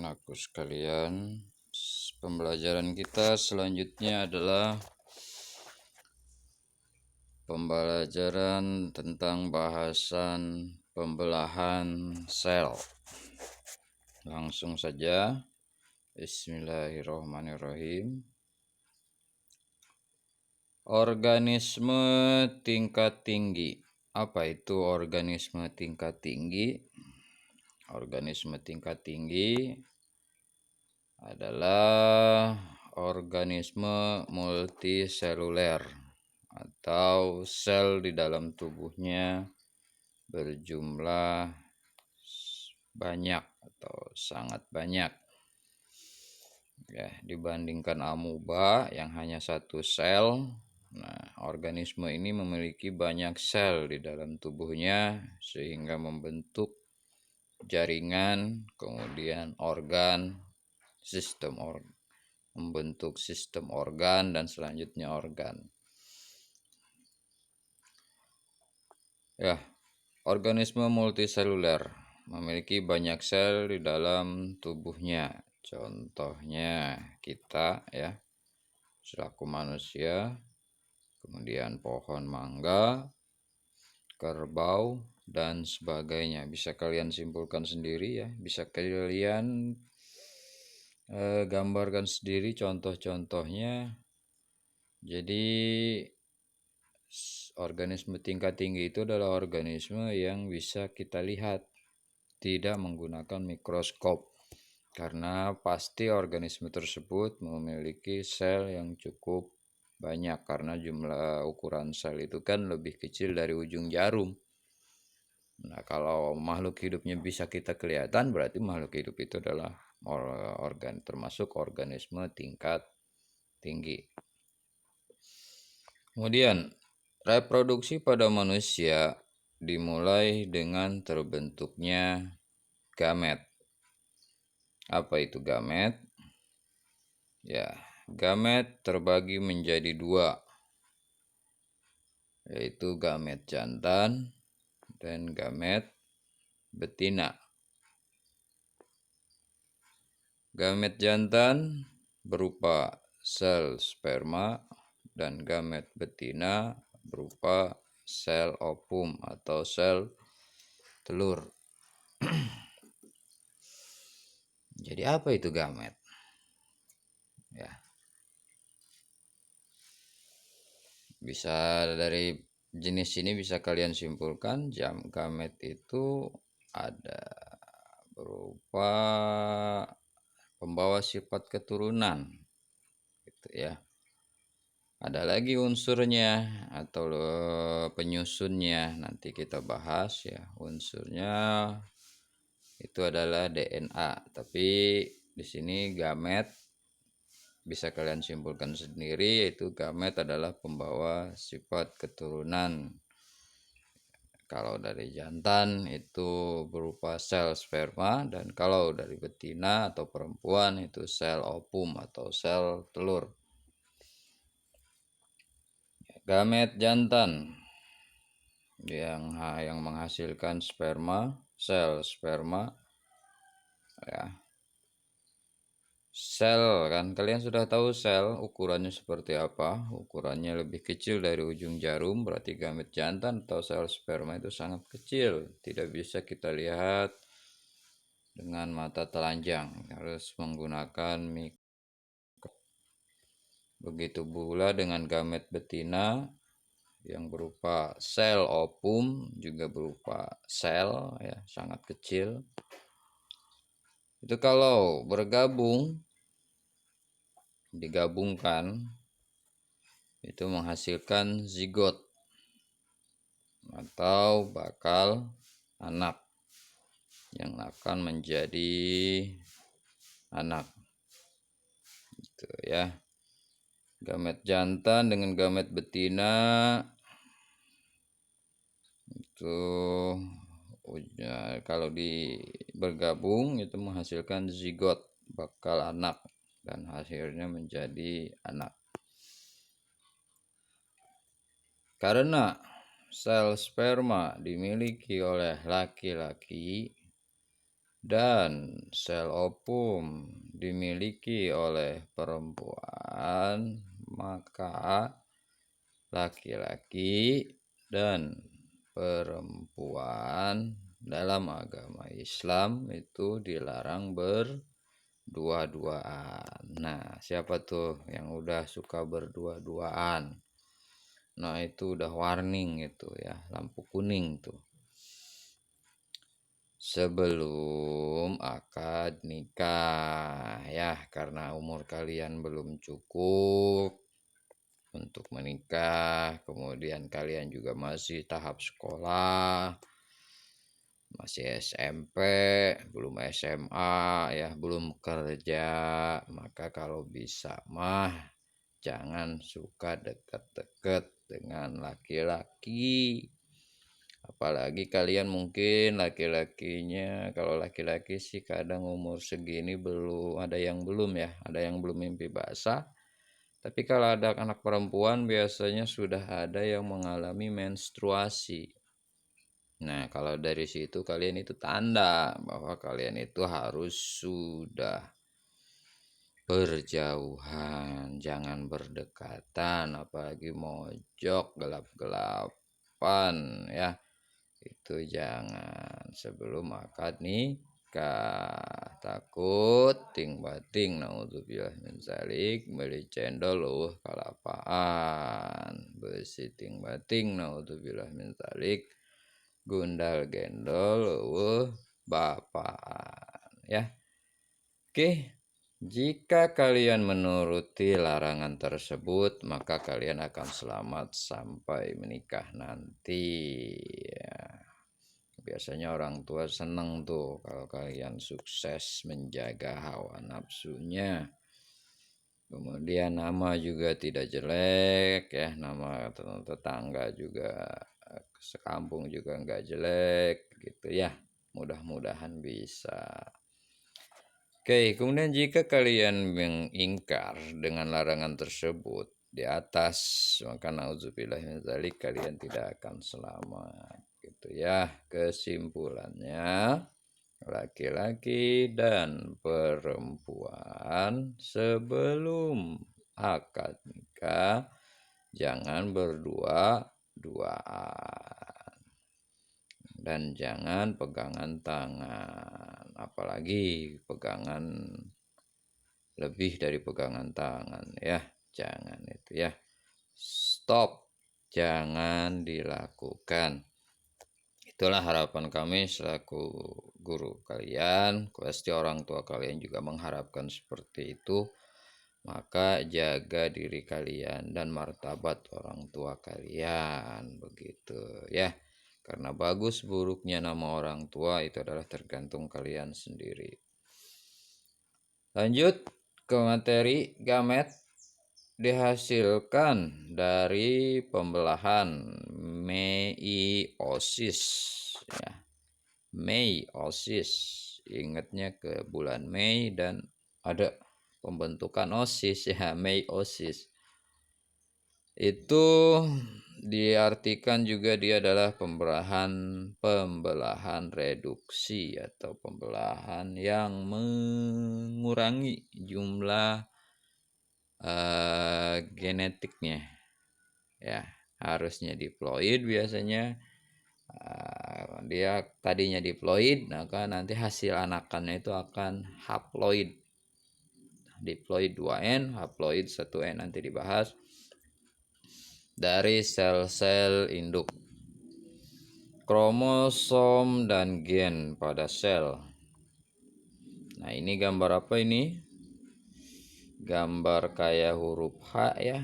Anakku sekalian, pembelajaran kita selanjutnya adalah pembelajaran tentang bahasan pembelahan sel. Langsung saja, Bismillahirrahmanirrahim. Organisme tingkat tinggi. Apa itu organisme tingkat tinggi? Organisme tingkat tinggi adalah organisme multiseluler atau sel di dalam tubuhnya berjumlah banyak atau sangat banyak ya, dibandingkan amuba yang hanya satu sel. Nah, organisme ini memiliki banyak sel di dalam tubuhnya sehingga membentuk jaringan, kemudian organ, membentuk sistem organ dan selanjutnya organ. Ya, organisme multiseluler memiliki banyak sel di dalam tubuhnya. Contohnya kita ya, selaku manusia, kemudian pohon mangga, kerbau, dan sebagainya. Bisa kalian simpulkan sendiri ya, bisa kalian gambarkan sendiri contoh-contohnya. Jadi organisme tingkat tinggi itu adalah organisme yang bisa kita lihat tidak menggunakan mikroskop, karena pasti organisme tersebut memiliki sel yang cukup banyak, karena jumlah ukuran sel itu kan lebih kecil dari ujung jarum. Nah, kalau makhluk hidupnya bisa kita kelihatan, berarti makhluk hidup itu adalah termasuk organisme tingkat tinggi. Kemudian, reproduksi pada manusia dimulai dengan terbentuknya gamet. Apa itu gamet? Ya, gamet terbagi menjadi dua, yaitu gamet jantan dan gamet betina. Gamet jantan berupa sel sperma dan gamet betina berupa sel ovum atau sel telur. Jadi apa itu gamet? Ya, bisa dari jenis ini bisa kalian simpulkan gamet itu ada berupa pembawa sifat keturunan gitu ya. Ada lagi unsurnya atau penyusunnya, nanti kita bahas ya. Unsurnya itu adalah DNA, tapi di sini gamet bisa kalian simpulkan sendiri, yaitu gamet adalah pembawa sifat keturunan. Kalau dari jantan itu berupa sel sperma, dan kalau dari betina atau perempuan itu sel ovum atau sel telur. Gamet jantan yang menghasilkan sperma, sel sperma ya. Sel kan kalian sudah tahu sel ukurannya seperti apa. Ukurannya lebih kecil dari ujung jarum, berarti gamet jantan atau sel sperma itu sangat kecil, tidak bisa kita lihat dengan mata telanjang, harus menggunakan mikroskop. Begitu pula dengan gamet betina yang berupa sel ovum, juga berupa sel ya, sangat kecil. Itu kalau digabungkan itu menghasilkan zigot atau bakal anak yang akan menjadi anak gitu ya. Gamet jantan dengan gamet betina itu kalau bergabung itu menghasilkan zigot, bakal anak, dan hasilnya menjadi anak. Karena sel sperma dimiliki oleh laki-laki, dan sel ovum dimiliki oleh perempuan, maka laki-laki dan perempuan dalam agama Islam itu dilarang berdua-duaan. Nah, siapa tuh yang udah suka berdua-duaan? Nah, itu udah warning itu ya, lampu kuning tuh. Sebelum akad nikah ya, karena umur kalian belum cukup untuk menikah, kemudian kalian juga masih tahap sekolah, masih SMP, belum SMA ya, belum kerja, maka kalau bisa mah jangan suka deket-deket dengan laki-laki. Apalagi kalian mungkin laki-lakinya, kalau laki-laki sih kadang umur segini belum ada yang belum ya, ada yang belum mimpi basah. Tapi kalau ada anak perempuan biasanya sudah ada yang mengalami menstruasi. Nah, kalau dari situ kalian itu tanda bahwa kalian itu harus sudah berjauhan, jangan berdekatan, apalagi mojok gelap-gelapan ya. Itu jangan sebelum akad nikah, takut ting bating naudzubillah min zalik beli cendol kalapaan besi ting bating naudzubillah min zalik gundal gendol bapaan ya. Oke, jika kalian menuruti larangan tersebut, maka kalian akan selamat sampai menikah nanti ya. Biasanya orang tua seneng tuh kalau kalian sukses menjaga hawa nafsunya. Kemudian nama juga tidak jelek ya, nama tetangga juga sekampung juga nggak jelek gitu ya. Mudah-mudahan bisa. Oke, kemudian jika kalian mengingkar dengan larangan tersebut di atas, maka nauzubillah min dzalik kalian tidak akan selamat. Gitu ya. Kesimpulannya, laki-laki dan perempuan sebelum akad nikah jangan berdua-duaan dan jangan pegangan tangan, apalagi pegangan lebih dari pegangan tangan ya, jangan itu ya, stop, jangan dilakukan. Itulah harapan kami selaku guru kalian, pasti orang tua kalian juga mengharapkan seperti itu. Maka jaga diri kalian dan martabat orang tua kalian, begitu ya. Karena bagus buruknya nama orang tua itu adalah tergantung kalian sendiri. Lanjut ke materi. Gamet dihasilkan dari pembelahan meiosis ya. Meiosis, ingatnya ke bulan Mei dan ada pembentukan osis ya, meiosis. Itu diartikan juga dia adalah pembelahan reduksi atau pembelahan yang mengurangi jumlah genetiknya ya. Harusnya diploid biasanya, dia tadinya diploid, maka nanti hasil anakannya itu akan haploid. Diploid 2N, haploid 1N nanti dibahas dari sel-sel induk. Kromosom dan gen pada sel. Nah, ini gambar apa ini? Gambar kayak huruf H ya.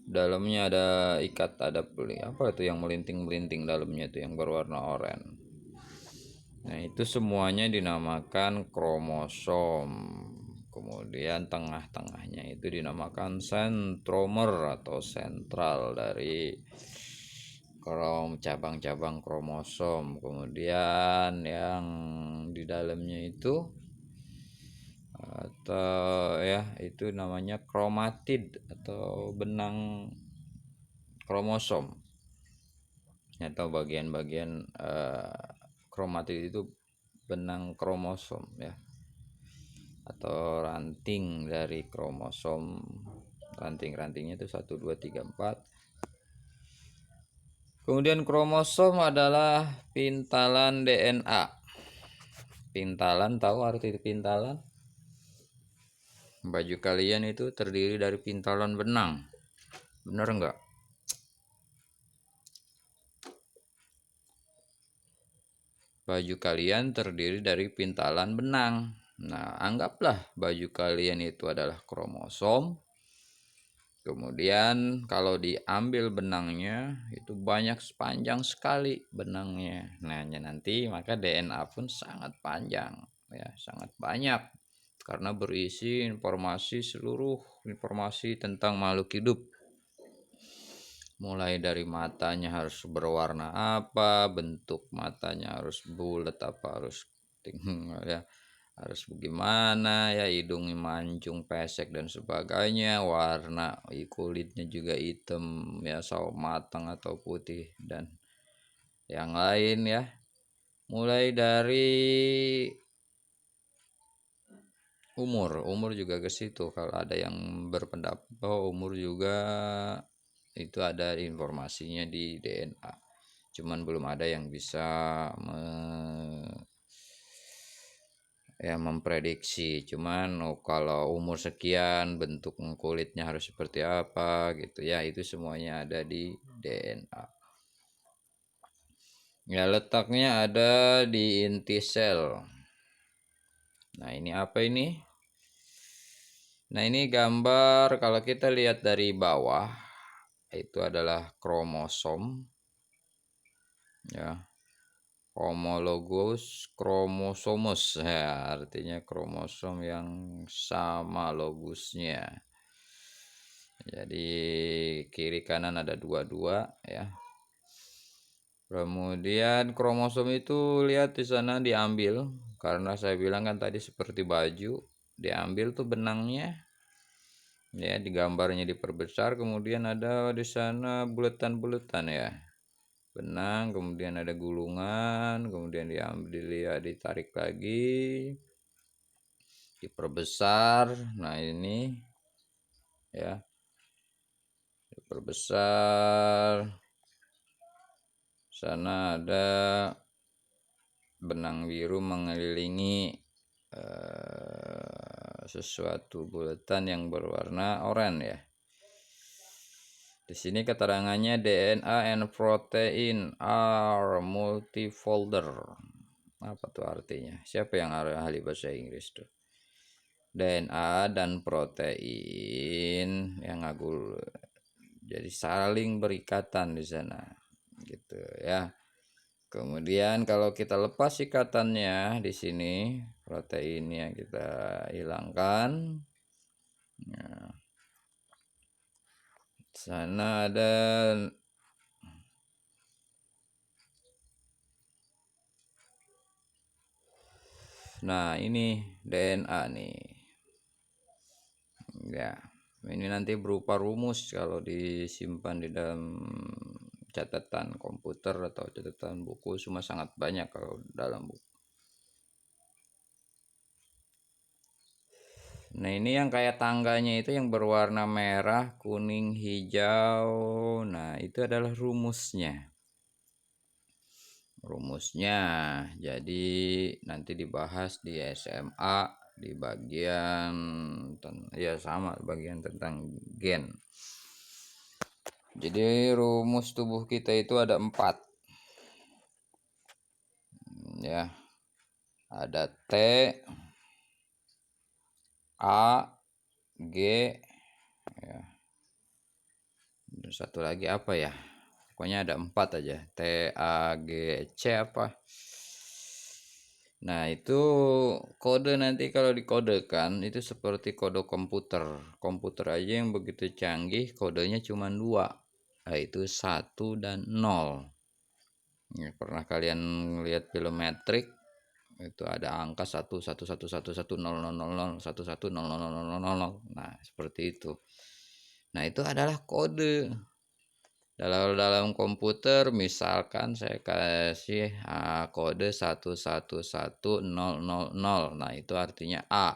Dalamnya ada apa itu yang melinting-melinting dalamnya itu yang berwarna oranye. Nah, itu semuanya dinamakan kromosom. Kemudian tengah-tengahnya itu dinamakan sentromer atau sentral dari cabang-cabang kromosom. Kemudian yang di dalamnya itu atau ya itu namanya kromatid atau benang kromosom atau bagian-bagian kromatid itu benang kromosom ya, atau ranting dari kromosom. Ranting-rantingnya itu 1 2 3 4. Kemudian kromosom adalah pintalan DNA. Pintalan, tahu arti pintalan? Baju kalian itu terdiri dari pintalan benang. Bener enggak? Baju kalian terdiri dari pintalan benang. Nah, anggaplah baju kalian itu adalah kromosom. Kemudian kalau diambil benangnya itu banyak, sepanjang sekali benangnya. Nah, nanti maka DNA pun sangat panjang ya, sangat banyak karena berisi seluruh informasi tentang makhluk hidup. Mulai dari matanya harus berwarna apa, bentuk matanya harus bulat apa, harus ya, harus bagaimana ya, hidungnya mancung, pesek dan sebagainya, warna kulitnya juga hitam ya, sawo matang atau putih dan yang lain ya. Mulai dari umur juga ke situ. Kalau ada yang berpendapat bahwa umur juga itu ada informasinya di DNA, cuman belum ada yang bisa memprediksi. Cuman kalau umur sekian bentuk kulitnya harus seperti apa gitu ya, itu semuanya ada di DNA. Ya, letaknya ada di inti sel. Nah, ini apa ini? Nah, ini gambar kalau kita lihat dari bawah itu adalah kromosom ya. Homologous chromosomes ya, artinya kromosom yang sama logusnya. Jadi kiri kanan ada dua-dua ya. Kemudian kromosom itu lihat di sana diambil, karena saya bilang kan tadi seperti baju, diambil tuh benangnya ya, digambarnya diperbesar, kemudian ada di sana buletan-buletan ya. Benang, kemudian ada gulungan, kemudian diambil ya, ditarik lagi, diperbesar. Nah, ini ya, diperbesar. Sana ada benang biru mengelilingi sesuatu bulatan yang berwarna oranye ya. Di sini keterangannya DNA and protein are multifolder. Apa tuh artinya? Siapa yang ahli bahasa Inggris tuh? DNA dan protein yang ngagul, jadi saling berikatan di sana, gitu ya. Kemudian kalau kita lepas ikatannya di sini, proteinnya kita hilangkan. Nah, sana ada. Nah, ini DNA nih. Ya, ini nanti berupa rumus kalau disimpan di dalam catatan komputer atau catatan buku, cuma sangat banyak kalau dalam buku. Nah, ini yang kayak tangganya itu yang berwarna merah, kuning, hijau. Nah, itu adalah rumusnya. Jadi nanti dibahas di SMA di bagian ya, sama bagian tentang gen. Jadi rumus tubuh kita itu ada 4 ya. Ada T, A, G ya. Dan satu lagi apa ya? Pokoknya ada 4 aja. T, A, G, C apa? Nah, itu kode nanti kalau dikodekan itu seperti kode komputer. Komputer aja yang begitu canggih kodenya cuma 2, yaitu 1 dan 0. Ya, pernah kalian lihat film Matrix? Itu ada angka 1 1 1 1 1 0 0 0 1 1 0 0 0 0 0. Nah, seperti itu. Nah, itu adalah kode. Dalam komputer misalkan saya kasih, kode 1110000. Nah, itu artinya A.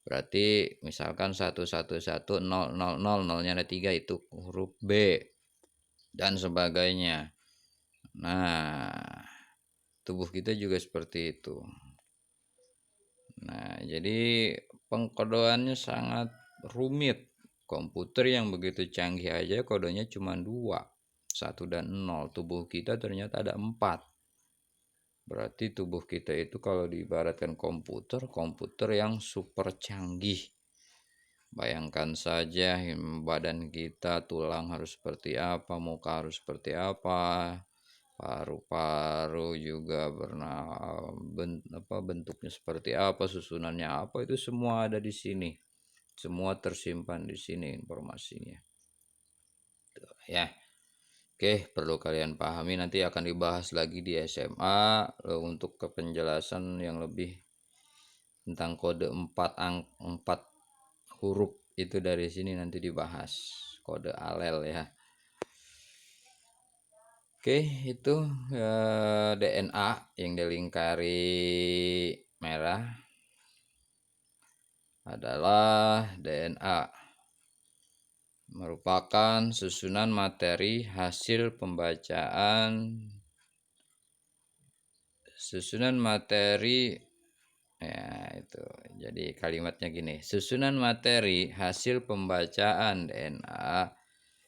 Berarti misalkan 1110000, nolnya ada 3 itu huruf B, dan sebagainya. Nah, tubuh kita juga seperti itu. Nah, jadi pengkodeannya sangat rumit. Komputer yang begitu canggih aja kodenya cuma 2, 1 dan 0. Tubuh kita ternyata ada 4. Berarti tubuh kita itu kalau diibaratkan komputer, komputer yang super canggih. Bayangkan saja badan kita, tulang harus seperti apa, muka harus seperti apa, paru-paru juga bentuknya seperti apa, susunannya apa, itu semua ada di sini. Semua tersimpan di sini informasinya. Tuh, ya. Oke, perlu kalian pahami, nanti akan dibahas lagi di SMA untuk kepenjelasan yang lebih tentang kode 4 huruf itu dari sini nanti dibahas. Kode alel ya. Oke, itu DNA yang dilingkari merah adalah DNA. Merupakan susunan materi hasil pembacaan ya itu. Jadi kalimatnya gini, susunan materi hasil pembacaan DNA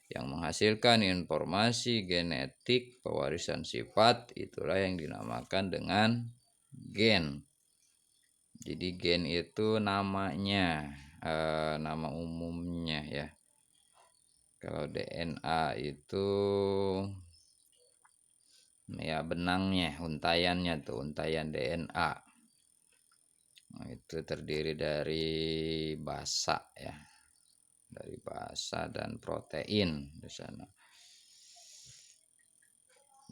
yang menghasilkan informasi genetik pewarisan sifat, itulah yang dinamakan dengan gen. Jadi gen itu namanya, nama umumnya ya. Kalau DNA itu ya benangnya, untayannya tuh, untayan DNA. Nah, itu terdiri dari basa ya, dari basa dan protein di sana.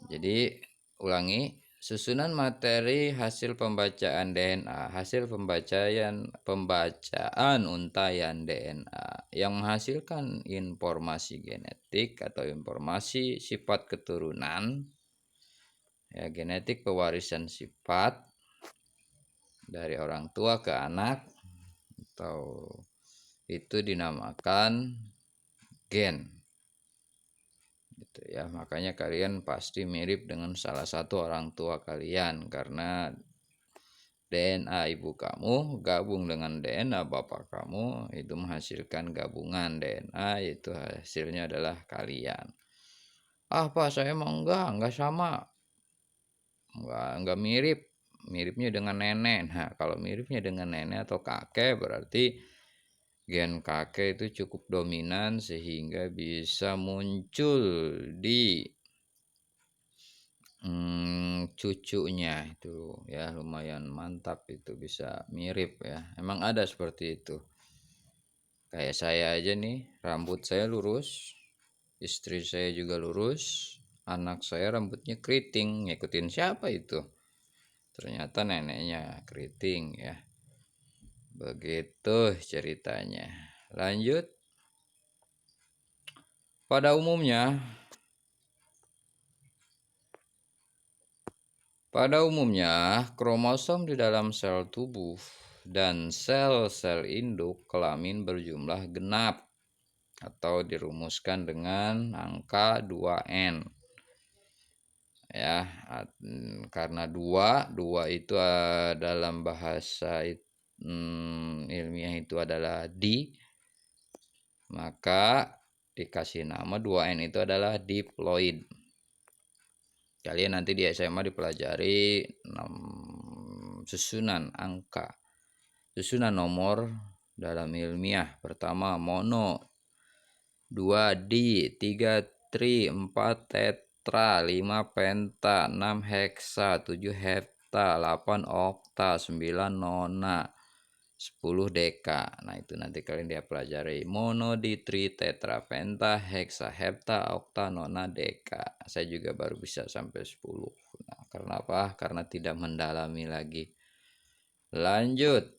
Jadi ulangi, susunan materi hasil pembacaan DNA, hasil pembacaan untayan DNA yang menghasilkan informasi genetik atau informasi sifat keturunan. Ya, genetik pewarisan sifat dari orang tua ke anak, atau itu dinamakan gen. Gitu ya, makanya kalian pasti mirip dengan salah satu orang tua kalian karena DNA ibu kamu gabung dengan DNA bapak kamu, itu menghasilkan gabungan DNA, itu hasilnya adalah kalian. Pak, saya mau enggak sama, enggak mirip, miripnya dengan nenek. Nah, kalau miripnya dengan nenek atau kakek berarti gen kakek itu cukup dominan sehingga bisa muncul di cucunya itu ya, lumayan mantap, itu bisa mirip ya. Emang ada seperti itu. Kayak saya aja nih, rambut saya lurus, istri saya juga lurus, anak saya rambutnya keriting. Ngikutin siapa itu? Ternyata neneknya keriting ya. Begitu ceritanya. Lanjut. Pada umumnya, kromosom di dalam sel tubuh dan sel-sel induk kelamin berjumlah genap atau dirumuskan dengan angka 2N. Ya, karena dua itu dalam bahasa ilmiah itu adalah di, maka dikasih nama 2N itu adalah diploid. Kalian nanti di SMA dipelajari susunan angka, susunan nomor dalam ilmiah. Pertama mono, 2 di, 3 tri, 4 tetra, 5 penta, 6 heksa, 7 hepta, 8 okta, 9 nona, 10 deka. Nah, itu nanti kalian dia pelajari mono, di, tri, tetra, penta, heksa, hepta, okta, nona, deka. Saya juga baru bisa sampai 10. Nah, karena apa? Karena tidak mendalami lagi. Lanjut.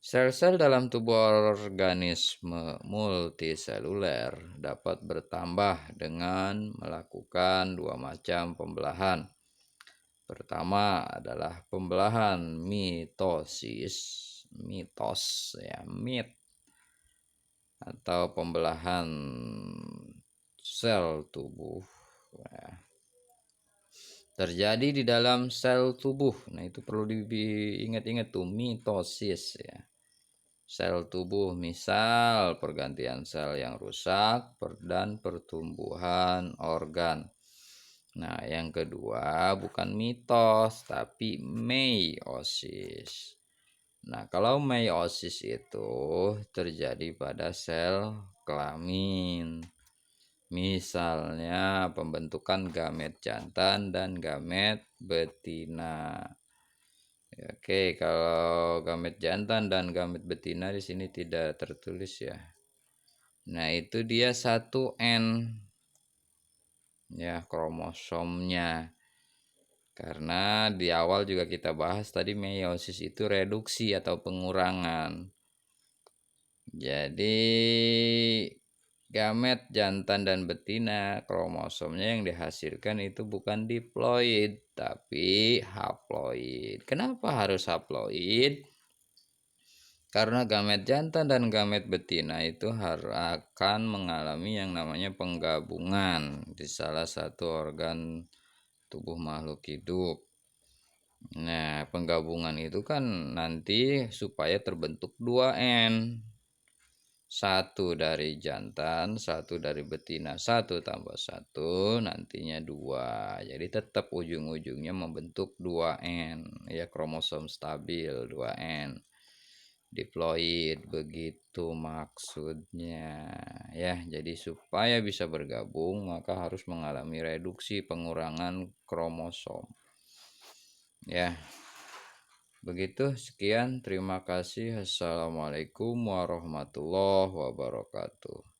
Sel-sel dalam tubuh organisme multiseluler dapat bertambah dengan melakukan dua macam pembelahan. Pertama adalah pembelahan mitosis, mitos ya, mit atau pembelahan sel tubuh ya, terjadi di dalam sel tubuh. Nah, itu perlu diingat-ingat tuh mitosis ya. Sel tubuh misal pergantian sel yang rusak dan pertumbuhan organ. Nah, yang kedua bukan mitos tapi meiosis. Nah, kalau meiosis itu terjadi pada sel kelamin. Misalnya pembentukan gamet jantan dan gamet betina. Oke, kalau gamet jantan dan gamet betina di sini tidak tertulis ya. Nah, itu dia 1N ya kromosomnya. Karena di awal juga kita bahas tadi meiosis itu reduksi atau pengurangan. Jadi gamet jantan dan betina kromosomnya yang dihasilkan itu bukan diploid tapi haploid. Kenapa harus haploid? Karena gamet jantan dan gamet betina itu akan mengalami yang namanya penggabungan di salah satu organ tubuh makhluk hidup. Nah, penggabungan itu kan nanti supaya terbentuk 2N. Satu dari jantan, satu dari betina, satu tambah satu, nantinya dua. Jadi tetap ujung-ujungnya membentuk 2N. Ya, kromosom stabil 2N. Diploid, begitu maksudnya. Ya, jadi supaya bisa bergabung, maka harus mengalami reduksi pengurangan kromosom. Ya, begitu, sekian. Terima kasih. Assalamualaikum warahmatullahi wabarakatuh.